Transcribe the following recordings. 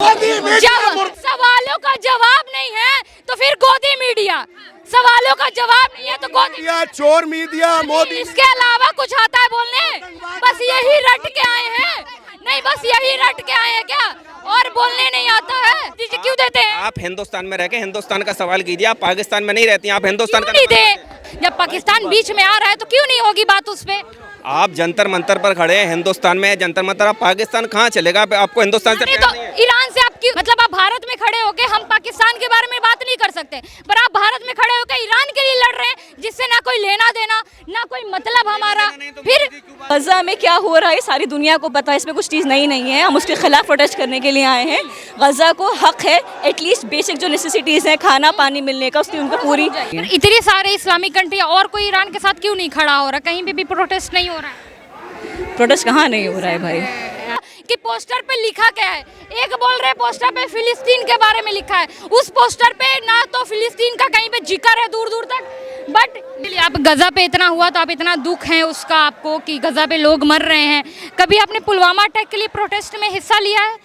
जब सवालों का जवाब नहीं है तो फिर गोदी मीडिया, सवालों का जवाब नहीं है तो गोदी मीडिया, चोर मीडिया, मोदी। इसके अलावा कुछ आता है बोलने? बस यही रट के आए हैं? नहीं, बस यही रट के आए हैं क्या? और बोलने नहीं आता है? दीजिए, क्यों देते हैं? आप हिंदुस्तान में रह के हिंदुस्तान का सवाल कीजिए। आप पाकिस्तान में नहीं रहती, आप हिंदुस्तान का नहीं दे। जब पाकिस्तान बीच में आ रहा है तो क्यों नहीं होगी बात उस पे? आप जंतर मंतर पर खड़े हैं, हिंदुस्तान में जंतर मंतर, आप पाकिस्तान कहाँ चलेगा? आपको हिंदुस्तान से नहीं प्यार तो नहीं है? ईरान से आप क्यों, मतलब आप भारत में खड़े होके हम पाकिस्तान के बारे में बात नहीं कर सकते, पर आप भारत में खड़े होकर ईरान के लिए लड़ रहे हैं जिससे ना कोई लेना देना ना कोई मतलब हमारा। फिर गजा में क्या हो रहा है सारी दुनिया को पता है, इसमें कुछ चीज़ नहीं है। हम उसके खिलाफ प्रोटेस्ट करने के लिए आए हैं। गजा को हक है एटलीस्ट बेसिक जो नेसेसिटीज़ हैं, खाना पानी मिलने का, उसकी उनको पूरी। इतनी सारे इस्लामिक कंट्री और कोई ईरान के साथ क्यों नहीं खड़ा हो रहा? कहीं भी प्रोटेस्ट नहीं हो रहा है? प्रोटेस्ट कहाँ नहीं हो रहा है भाई? कि पोस्टर पे लिखा क्या है? एक बोल रहे पोस्टर पे फिलिस्तीन के बारे में लिखा है, उस पोस्टर पे ना तो फिलिस्तीन का कहीं पे जिक्र है दूर दूर तक। बट आप गजा पे इतना हुआ तो आप इतना दुख है उसका आपको कि गजा पे लोग मर रहे हैं। कभी आपने पुलवामा अटैक के लिए प्रोटेस्ट में हिस्सा लिया है?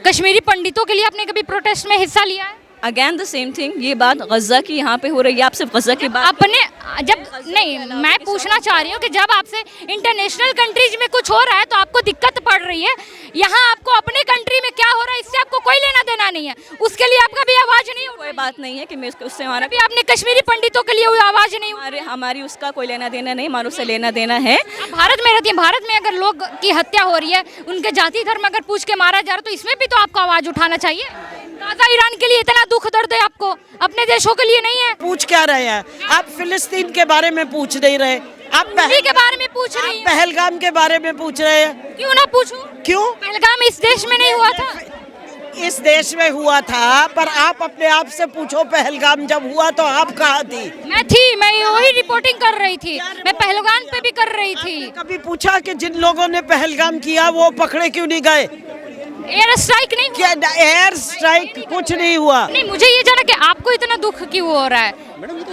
कश्मीरी पंडितों के लिए आपने कभी प्रोटेस्ट में हिस्सा लिया है? अगेन द सेम थिंग, ये बात गजा की यहाँ पे हो रही है। आप सिर्फ गजा की बात अपने जब नहीं, मैं पूछना चाह रही हूँ कि जब आपसे इंटरनेशनल कंट्रीज में कुछ हो रहा है तो आपको दिक्कत पड़ रही है, यहाँ आपको अपने कंट्री में क्या हो रहा है इससे आपको कोई लेना देना नहीं है, उसके लिए आपका भी आवाज नहीं हो? कोई बात नहीं है कि मैं उससे हमारा अभी आपने कश्मीरी पंडितों के लिए आवाज नहीं? हमारी उसका कोई लेना देना नहीं, हमारा उससे लेना देना है। भारत में रहती है, भारत में अगर लोग की हत्या हो रही है, उनके जाति धर्म अगर पूछ के मारा जा रहा है तो इसमें भी तो आपको आवाज उठाना चाहिए। गाजा ईरान के लिए इतना दुख दर्द है आपको, अपने देशों के लिए नहीं है? पूछ क्या रहे हैं आप? फिलिस्तीन के बारे में पूछ नहीं रहे आप, के बारे में पूछ रही हैं। पहलगाम के बारे में पूछ रहे हैं। क्यों ना पूछूं? क्यों? पहलगाम इस देश में नहीं हुआ था? इस देश में हुआ था, पर आप अपने आप से पूछो पहलगाम जब हुआ तो आप कहाँ थी? मैं वही रिपोर्टिंग कर रही थी, मैं पहलगाम पे भी कर रही थी। कभी पूछा कि जिन लोगों ने पहलगाम किया वो पकड़े क्यों नहीं गए? एयर स्ट्राइक नहीं हुआ? क्या एयर स्ट्राइक कुछ नहीं हुआ? नहीं, मुझे ये जाना कि आपको इतना दुख क्यों हो रहा है?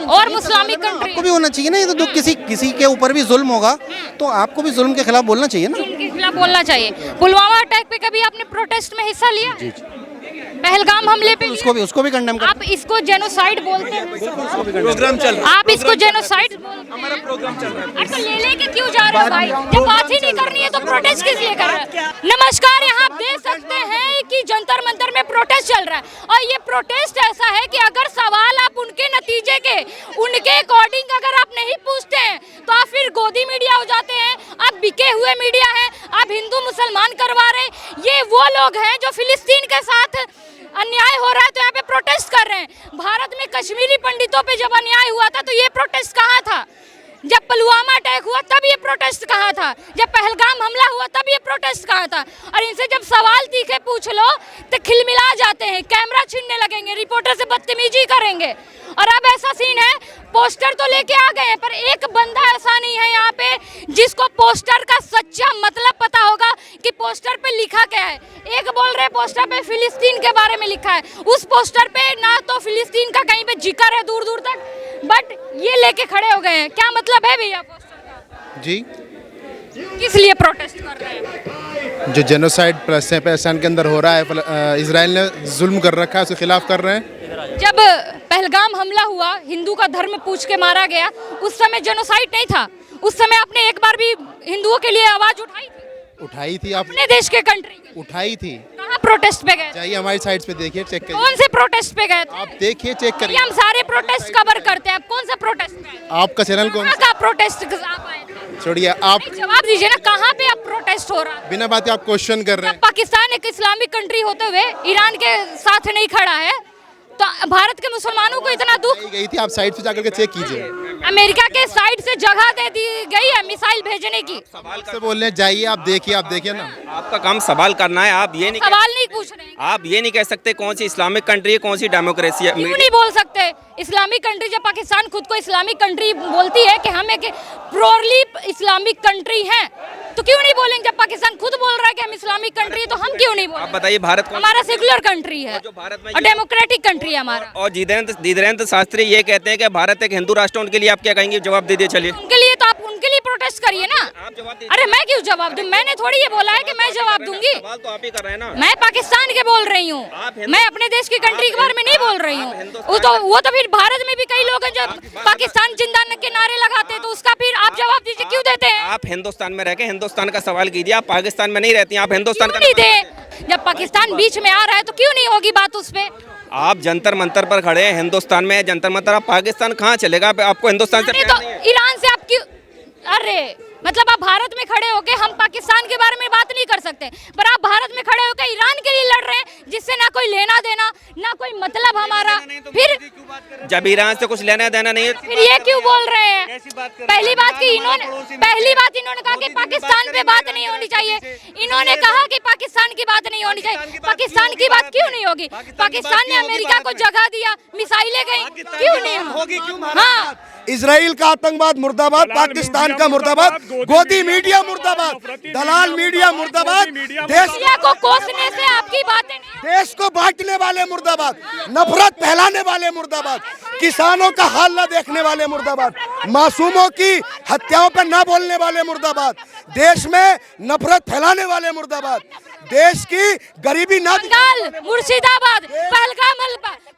और मुस्लिम कंट्री आपको भी होना चाहिए ना, ये तो दुख किसी के ऊपर भी जुल्म होगा तो आपको भी जुल्म के खिलाफ बोलना चाहिए ना। के खिलाफ बोलना चाहिए। पुलवामा अटैक पे कभी आपने प्रोटेस्ट में हिस्सा लिया? पहलगाम हमले पे उसको भी कंडेम कर। आप इसको जेनोसाइड बोलते हैं? प्रोग्राम चल रहा है। आप इसको जेनोसाइड हमारा प्रोग्राम चल रहा है। तो लेके क्यों जा रहे हो भाई? जब बात ही नहीं करनी है तो प्रोटेस्ट किस लिए कर रहे हैं? नमस्कार, यहाँ आप देख सकते हैं कि जंतर मंतर में प्रोटेस्ट चल रहा है और ये प्रोटेस्ट ऐसा है कि अगर सवाल आप उनके नतीजे के उनके अकॉर्डिंग अगर आप नहीं पूछते हैं तो आप फिर गोदी मीडिया हो जाते हैं, आप बिके हुए मीडिया हैं, आप हिंदू मुसलमान करवा रहे हैं। ये वो लोग हैं जो फिलिस्तीन के साथ अन्याय हो रहा है तो यहाँ पे प्रोटेस्ट कर रहे हैं। भारत में कश्मीरी पंडितों पे जब अन्याय हुआ था तो ये प्रोटेस्ट कहाँ था? जब पुलवामा अटैक हुआ तब ये प्रोटेस्ट कहाँ था? जब पहलगाम हमला हुआ तब ये प्रोटेस्ट कहाँ था? और इनसे जब सवाल तीखे पूछ लो तो खिलमिला जाते हैं, कैमरा छीनने लगेंगे, रिपोर्टर से बदतमीजी करेंगे। और अब ऐसा सीन है, पोस्टर तो लेके आ गए हैं पर एक बंदा ऐसा नहीं है यहाँ पे जिसको पोस्टर का सच्चा मतलब पता होगा कि पोस्टर पे लिखा क्या है। एक बोल रहे पोस्टर पे फिलिस्तीन के बारे में लिखा है, उस पोस्टर पे ना तो फिलिस्तीन का कहीं पे जिक्र है दूर दूर तक, बट ये लेके खड़े हो गए हैं। क्या मतलब है भैया पोस्टर का? जी, किस लिए प्रोटेस्ट कर रहे हैं? जो जेनोसाइड पैलेस्टाइन के अंदर हो रहा है, इजराइल ने जुल्म कर रखा है, उसके खिलाफ कर रहे हैं। जब पहलगाम हमला हुआ, हिंदू का धर्म पूछ के मारा गया, उस समय जेनोसाइड नहीं था? उस समय आपने एक बार भी हिंदुओं के लिए आवाज उठाई थी? आप अपने देश के कंट्री के? उठाई थी। कहाँ प्रोटेस्ट पे गए? जाइए हमारी साइड पे देखिए, चेक करिए। कौन से प्रोटेस्ट पे गए थे? आप देखिए, चेक करिए। हम सारे प्रोटेस्ट कवर करते हैं, आप कौन सा प्रोटेस्ट पे? आपका चैनल कौन सा? का प्रोटेस्ट आप आए थे? छोड़िए, आप जवाब दीजिए ना, कहाँ पे आप प्रोटेस्ट हो रहा है? बिना बात आप क्वेश्चन कर रहे हैं। पाकिस्तान एक इस्लामिक कंट्री होते हुए ईरान के साथ नहीं खड़ा है तो भारत के मुसलमानों को इतना दुख? गई थी, आप साइड से जाकर के चेक कीजिए। अमेरिका के साइड से जगह दे दी गई है मिसाइल भेजने की। सवाल से बोल रहे हैं, जाइए आप देखिए ना। आपका काम सवाल करना है, आप ये नहीं सवाल नहीं पूछ रहे हैं। आप ये नहीं कह सकते कौन सी इस्लामिक कंट्री है, कौन सी डेमोक्रेसी है। क्यों नहीं बोल सकते? इस्लामिक कंट्री, जब पाकिस्तान खुद को इस्लामिक कंट्री बोलती है कि हम एक प्योरली इस्लामिक कंट्री हैं, तो क्यों नहीं बोलेंगे? जब पाकिस्तान खुद बोल रहा है कि हम इस्लामिक कंट्री है तो हम क्यों नहीं बोलेंगे? आप बताइए, भारत हमारा सेकुलर कंट्री है जो भारत में और डेमोक्रेटिक कंट्री है हमारा। और जितेंद्र शास्त्री ये कहते हैं कि भारत एक हिंदू राष्ट्र, उनके लिए आप क्या कहेंगे? जवाब दीजिए। चलिए, उनके लिए तो आप उनके लिए प्रोटेस्ट प्रोटेस्ट करिए ना। अरे मैं क्यों जवाब दूं? मैंने थोड़ी ये बोला है कि मैं जवाब दूंगी। सवाल तो आप ही कर रहे हैं ना। मैं पाकिस्तान के बोल रही हूँ, मैं अपने देश की कंट्री के बारे में नहीं बोल रही हूँ। वो तो फिर भारत में भी कई लोग हैं जो पाकिस्तान जिंदाबाद के नारे लगाते हैं, तो उसका फिर आप जवाब दीजिए, क्यों देते हैं? आप हिंदुस्तान में रह के हिंदुस्तान का सवाल कीजिए। आप पाकिस्तान में नहीं रहती हैं, आप हिंदुस्तान क्यों का नहीं दे? जब पाकिस्तान बीच में आ रहा है तो क्यों नहीं होगी बात उस पे? आप जंतर मंतर पर खड़े हैं, हिंदुस्तान में जंतर मंतर। आप पाकिस्तान कहाँ चलेगा? आपको हिंदुस्तान से नहीं प्यार तो नहीं है? ईरान से आप क्यों? अरे मतलब आप भारत में खड़े होके हम पाकिस्तान के बारे में बात नहीं कर सकते, पर आप भारत में खड़े होकर ईरान के लिए लड़ रहे हैं, जिससे ना कोई लेना देना ना कोई मतलब हमारा। फिर जब ईरान से कुछ लेना देना नहीं है, फिर ये क्यों बोल रहे हैं? पहली बात इन्होंने कहा कि पाकिस्तान पे बात नहीं होनी चाहिए। इन्होंने कहा कि पाकिस्तान की बात नहीं होनी चाहिए। पाकिस्तान की बात क्यों नहीं होगी? पाकिस्तान ने अमेरिका को जगह दिया, मिसाइलें गई, क्यों नहीं होगी? हाँ, इसराइल का आतंकवाद मुर्दाबाद, पाकिस्तान का मुर्दाबाद, गोदी मीडिया मुर्दाबाद, दलाल मीडिया मुर्दाबाद, देश को कोसने से आपकी बातें नहीं। देश को बांटने वाले मुर्दाबाद, नफरत फैलाने वाले मुर्दाबाद, किसानों का हाल न देखने वाले मुर्दाबाद, मासूमों की हत्याओं पर न बोलने वाले मुर्दाबाद, देश में नफरत फैलाने वाले मुर्दाबाद, देश की गरीबी न बंगाल, मुर्शिदाबाद, पहलगाम,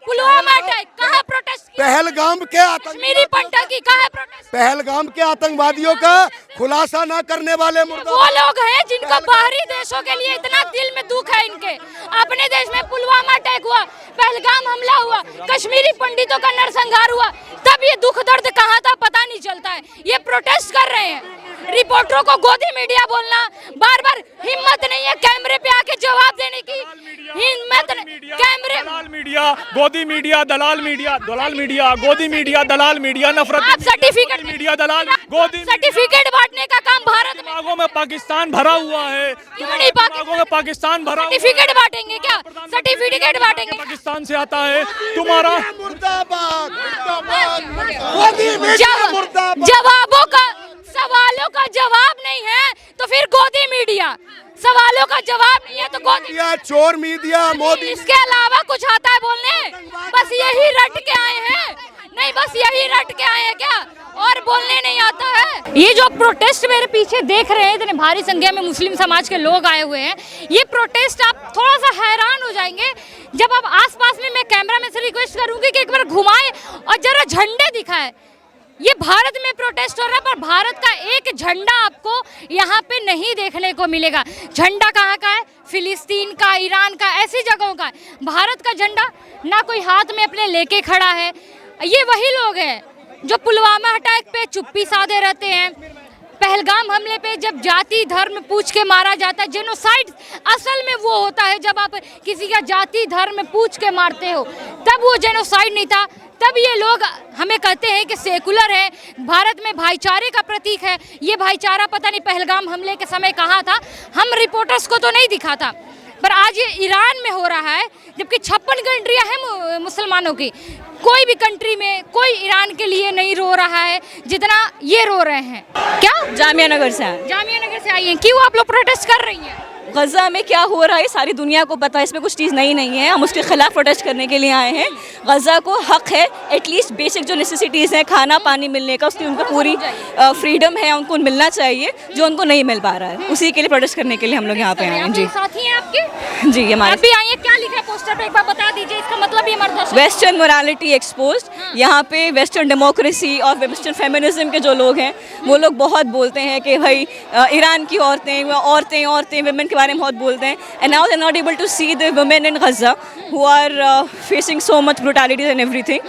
पुलवामा अटैक, कहाँ प्रोटेस्ट किया? पहलगाम के कश्मीरी पंटा की कहाँ प्रोटेस्ट? पहलगाम के आतंकवादियों का खुलासा न करने वाले मुर्दाबाद। वो लोग हैं जिनको बाहरी देशों के लिए इतना दिल में दुख है, इनके अपने देश में पुलवामा अटैक हुआ, पहलगाम हमला हुआ, कश्मीरी पंडितों का नरसंहार हुआ, तब ये दुख दर्द कहाँ था पता नहीं चलता है। ये प्रोटेस्ट कर रहे हैं। रिपोर्टरों को गोदी मीडिया बोलना, बार बार हिम्मत नहीं है कैमरे पे आके जवाब देने की, हिम्मत कैमरे। दलाल मीडिया, गोदी मीडिया, दलाल मीडिया, दलाल मीडिया, गोदी मीडिया, दलाल मीडिया, नफरत आप सर्टिफिकेट मीडिया, दलाल गोदी सर्टिफिकेट बांटने का काम भारत में। दिमागों में पाकिस्तान भरा हुआ है। क्यों नहीं? दिमागों में पाकिस्तान भरा हुआ है। सर्टिफिकेट बांटेंगे क्या? सर्टिफिकेट बांटेंगे? पाकिस्तान से आता है तुम्हारा। मुर्दाबाद, गोदी मीडिया मुर्दाबाद। जवाबों का, सवालों का जवाब नहीं है तो फिर गोदी मीडिया। सवालों का जवाब नहीं है तो गोदी मीडिया, चोर मीडिया, मोदी। इसके अलावा कुछ आता है बोलने? बस यही रट के आए हैं? नहीं, बस यही रट के आए हैं क्या? और बोलने नहीं आता है? ये जो प्रोटेस्ट मेरे पीछे देख रहे हैं, इतने भारी संख्या में मुस्लिम समाज के लोग आए हुए हैं, ये प्रोटेस्ट आप थोड़ा सा हैरान हो जाएंगे जब आप आसपास में, मैं कैमरामैन से रिक्वेस्ट करूंगी कि एक बार घुमाए और जरा झंडे दिखाए। ये भारत में प्रोटेस्ट हो रहा है, पर भारत का एक झंडा आपको यहाँ पे नहीं देखने को मिलेगा। झंडा कहाँ का है? फिलिस्तीन का, ईरान का, ऐसी जगहों का है। भारत का झंडा ना कोई हाथ में अपने लेके खड़ा है। ये वही लोग हैं जो पुलवामा अटैक पे चुप्पी साधे रहते हैं, पहलगाम हमले पे जब जाति धर्म पूछ के मारा जाता है। जेनोसाइड असल में वो होता है जब आप किसी का जाति धर्म पूछ के मारते हो, तब वो जेनोसाइड नहीं था। तब ये लोग हमें कहते हैं कि सेकुलर है, भारत में भाईचारे का प्रतीक है। ये भाईचारा पता नहीं पहलगाम हमले के समय कहाँ था, हम रिपोर्टर्स को तो नहीं दिखा था, पर आज ये ईरान में हो रहा है, जबकि 56 कंट्रियाँ हैं मुसलमानों की। कोई भी कंट्री में कोई ईरान के लिए नहीं रो रहा है जितना ये रो रहे हैं। क्या? जामिया नगर से आए। जामिया नगर से आई हैं। क्यों आप लोग प्रोटेस्ट कर रही हैं? गज़ा में क्या हो रहा है सारी दुनिया को पता है, इसमें कुछ चीज़ नई नहीं है। हम उसके खिलाफ प्रोटेस्ट करने के लिए आए हैं। गज़ा को हक है एटलीस्ट बेसिक जो नेसेसिटीज़ हैं, खाना पानी मिलने का, उसकी उनको पूरी फ्रीडम है, उनको मिलना चाहिए जो उनको नहीं मिल पा रहा है। उसी के लिए प्रोटेस्ट करने के लिए हम लोग यहाँ पे आए हैं। जी, साथी हैं आपके? जी, हमारे आप भी आई हैं। क्या लिखा है पोस्टर पे, एक बार बता दीजिए, इसका मतलब ये मर्द वेस्टर्न मोरालिटी एक्सपोज्ड। यहाँ पे वेस्टर्न डेमोक्रेसी और वेस्टर्न फेमिनिज्म के जो लोग हैं वो लोग बहुत बोलते हैं कि भाई ईरान की औरतें वुमेन के बारे में बहुत बोलते हैं। And now they're not able to see the women in Gaza who are facing so much brutality and everything.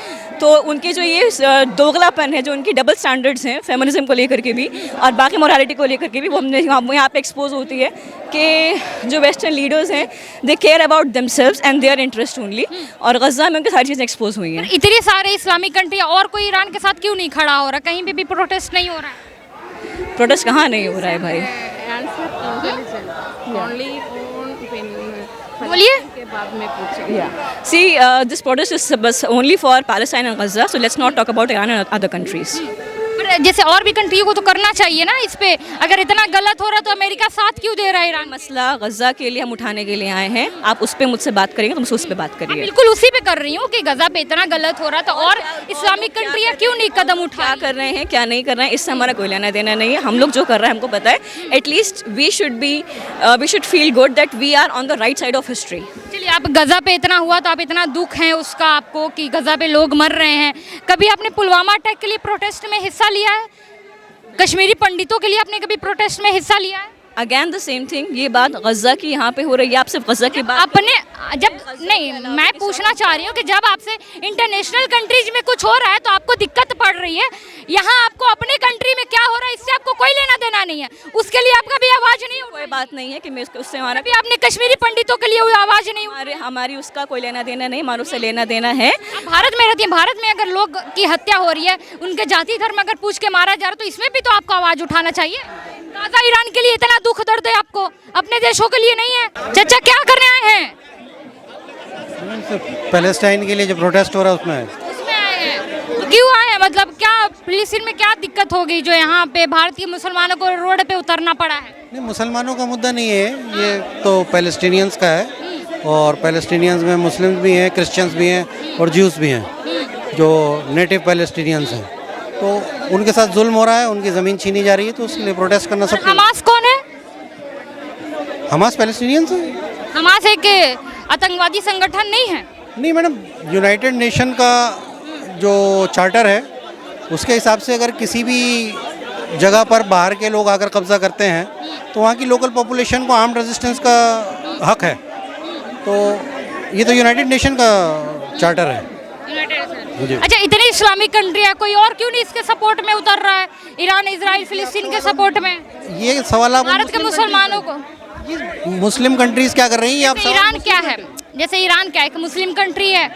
तो उनके जो ये दोगलापन है, जो उनकी डबल स्टैंडर्ड्स हैं फेमिनिज्म को लेकर के भी और बाकी मोरालिटी को लेकर के भी, वो हमने यहाँ पे एक्सपोज होती है कि जो वेस्टर्न लीडर्स हैं they care about themselves and their interest only, और गज़ा में उनकी सारी चीज़ें एक्सपोज हुई हैं। इतनी सारे इस्लामिक कंट्री और कोई ईरान के साथ क्यों नहीं खड़ा हो रहा? कहीं पे भी प्रोटेस्ट नहीं हो रहा है? प्रोटेस्ट कहाँ नहीं हो रहा है भाई? बोलिए। See, this protest is only for Palestine and Gaza, so let's not talk about Iran and other countries. पर जैसे और भी कंट्रियों को तो करना चाहिए ना इस पे, अगर इतना गलत हो रहा तो अमेरिका साथ क्यों दे रहा है ईरान? मसला गज़ा के लिए हम उठाने के लिए आए हैं। आप उस पर मुझसे बात करेंगे तो मुझसे उस पर बात मैं करिए। बिल्कुल उसी पे कर रही हूँ कि गजा पे इतना गलत हो रहा था और इस्लामिक कंट्रियाँ क्यों नहीं कदम उठा क्या कर रहे हैं क्या नहीं कर रहे हैं इससे हमारा कोई लेना देना नहीं है। हम लोग जो कर रहे हैं हमको पता है। At least we should feel good that we are on the right side of history. चलिए, आप गजा पे इतना हुआ तो आप इतना दुख है उसका आपको कि गजा पे लोग मर रहे हैं, कभी आपने पुलवामा अटैक के लिए प्रोटेस्ट में हिस्सा लिया है? कश्मीरी पंडितों के लिए आपने कभी प्रोटेस्ट में हिस्सा लिया है? अगेन द सेम थिंग, ये बात गज़ा की यहाँ पे हो रही है। आप सिर्फ गज़ा की बात अपने जब नहीं, मैं पूछना चाह रही हूँ कि जब आपसे इंटरनेशनल कंट्रीज में कुछ हो रहा है तो आपको दिक्कत पड़ रही है, यहाँ आपको अपने कंट्री में क्या हो रहा है इससे आपको कोई लेना देना नहीं है, उसके लिए आपका भी आवाज नहीं कोई बात नहीं है कि मैं उससे हमारा अभी आपने कश्मीरी पंडितों के लिए आवाज नहीं हमारी उसका कोई लेना देना नहीं, हमारा उससे लेना देना है। आप भारत में रहती हैं, भारत में अगर लोग की हत्या हो रही है, उनके जाति धर्म अगर पूछ के मारा जा रहा है तो इसमें भी तो आपको आवाज उठाना चाहिए। गाजा ईरान के लिए इतना दुख दर्द है आपको, अपने देशों के लिए नहीं है। चाचा क्या करने आए हैं? पैलेस्टाइन के लिए जो प्रोटेस्ट हो रहा है उसमें उसमें आए हैं तो क्यों आए हैं? मतलब क्या फिलिस्तीन में क्या दिक्कत हो गई जो यहाँ पे भारत के मुसलमानों को रोड पे उतरना पड़ा है? नहीं, मुसलमानों का मुद्दा नहीं है, ये तो पैलेस्टीनियंस का है। और पैलेस्टीनियंस में मुस्लिम्स भी हैं, क्रिश्चियंस भी हैं और ज्यूस भी हैं जो नेटिव पैलेस्टीनियंस हैं। तो उनके साथ जुल्म हो रहा है, उनकी ज़मीन छीनी जा रही है, तो इसलिए प्रोटेस्ट करना सब। हमास कौन है? हमास पैलेस्टीनियंस है। हमास एक आतंकवादी संगठन नहीं है? नहीं मैडम, यूनाइटेड नेशन का जो चार्टर है उसके हिसाब से अगर किसी भी जगह पर बाहर के लोग आकर कब्जा करते हैं तो वहाँ की लोकल पॉपुलेशन को आर्म्ड रेजिस्टेंस का हक है। तो ये तो यूनाइटेड नेशन का चार्टर है। जी। अच्छा, इतनी इस्लामिक कंट्री है, कोई और क्यों नहीं इसके सपोर्ट में उतर रहा है? ईरान, इजराइल, फिलिस्तीन के सपोर्ट में। ये सवाल आप भारत के मुसलमानों को, मुस्लिम कंट्रीज क्या कर रही हैं? आप ईरान क्या है? जैसे ईरान क्या है, एक मुस्लिम कंट्री है।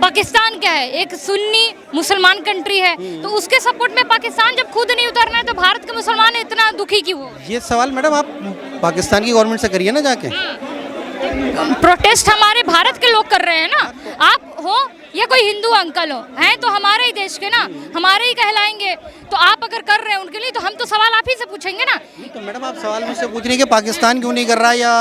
पाकिस्तान क्या है, एक सुन्नी मुसलमान कंट्री है। तो उसके सपोर्ट में पाकिस्तान जब खुद नहीं उतरना है तो भारत के मुसलमान इतना दुखी क्यों हो? ये सवाल मैडम आप पाकिस्तान की गवर्नमेंट से करिए ना जाके। प्रोटेस्ट हमारे भारत के लोग कर रहे हैं ना, आप हो या कोई हिंदू अंकल हो, हैं तो हमारे ही देश के ना, हमारे ही कहलाएंगे। तो आप अगर कर रहे हैं उनके लिए तो हम तो सवाल आप ही से पूछेंगे ना। तो मैडम आप सवाल मुझसे पूछ रही है कि पाकिस्तान क्यों नहीं कर रहा या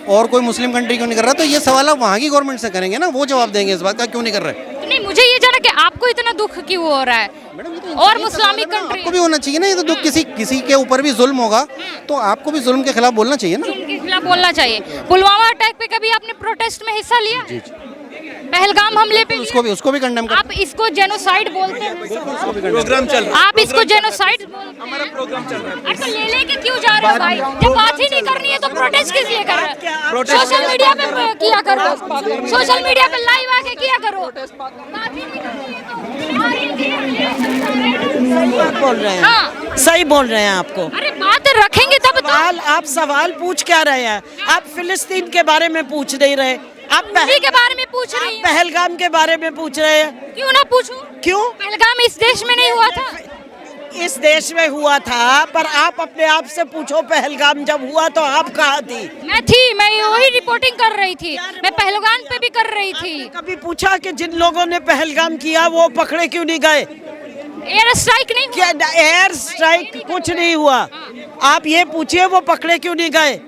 और कोई मुस्लिम कंट्री क्यों नहीं कर रहा, तो ये सवाल आप वहाँ की गवर्नमेंट से करेंगे ना, वो जवाब देंगे इस बात का क्यों नहीं कर रहे। तो नहीं, मुझे ये जाना कि आपको इतना दुख क्यों हो रहा है और मुस्लिम कंट्री आपको भी होना चाहिए ना। ये तो दुख किसी के ऊपर भी जुल्म होगा तो आपको भी जुल्म के खिलाफ बोलना चाहिए ना। उनके खिलाफ बोलना चाहिए। पुलवामा अटैक पे कभी आपने प्रोटेस्ट में हिस्सा लिया? पहलगाम हमले पे उसको भी कंडेम कर। आप इसको जेनोसाइड बोलते हैं? प्रोग्राम चल रहा है, आप इसको जेनोसाइड हमारा प्रोग्राम चल रहा है। अरे तो ले के क्यों जा रहे हो भाई? जब बात ही नहीं करनी है तो प्रोटेस्ट किस लिए कर रहे हो? सोशल मीडिया पे किया करो, सोशल मीडिया पे लाइव आके किया करो। बात ही नहीं करनी है तो बोल रहे हैं। हाँ, सही बोल रहे हैं आपको। अरे बात रखेंगे तब तो। आप सवाल पूछ क्या रहे हैं? आप फिलिस्तीन के बारे में पूछ नहीं रहे, आप उसी के बारे में पूछ रही हूँ। पहलगाम के बारे में पूछ रहे हैं। क्यों ना पूछूं? क्यों? पहलगाम इस देश में नहीं हुआ था? इस देश में हुआ था, पर आप अपने आप से पूछो पहलगाम जब हुआ तो आप कहाँ थी? मैं वही रिपोर्टिंग कर रही थी, मैं पहलगाम पे भी कर रही थी। कभी पूछा कि जिन लोगों ने पहलगाम किया वो पकड़े क्यों नहीं गए? एयर स्ट्राइक नहीं हुआ? क्या एयर स्ट्राइक कुछ नहीं हुआ। आप ये पूछिए वो पकड़े क्यों नहीं गए,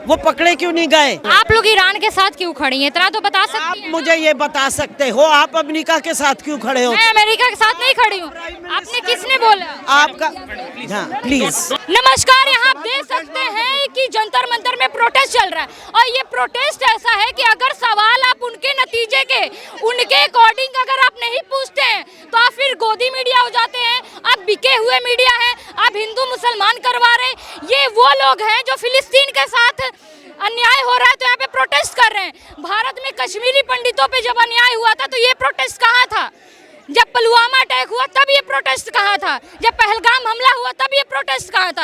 वो पकड़े क्यों नहीं गए? आप लोग ईरान के साथ क्यों खड़ी हैं? इतना तो बता सकती आप हैं। मुझे ये बता सकते हो आप अमेरिका के साथ क्यों खड़े हो? मैं अमेरिका के साथ नहीं खड़ी हूँ। आपने किसने बोला? आपका हाँ प्लीज। नमस्कार, यहाँ आप देख सकते हैं कि जंतर मंतर में प्रोटेस्ट चल रहा है और ये प्रोटेस्ट ऐसा है कि अगर सवाल आप उनके नतीजे के, उनके अकॉर्डिंग अगर आप नहीं पूछते हैं तो आप फिर गोदी मीडिया हो जाते हैं, आप बिके हुए मीडिया हैं, आप हिंदू मुसलमान करवा रहे हैं। ये वो लोग हैं जो फिलिस्तीन के साथ अन्याय हो रहा है तो यहाँ पे प्रोटेस्ट कर रहे हैं। भारत में कश्मीरी पंडितों पे जब अन्याय हुआ था तो ये प्रोटेस्ट कहाँ था? जब पुलवामा अटैक हुआ तब ये प्रोटेस्ट कहाँ था? जब पहलगाम हमला हुआ तब ये प्रोटेस्ट कहाँ था?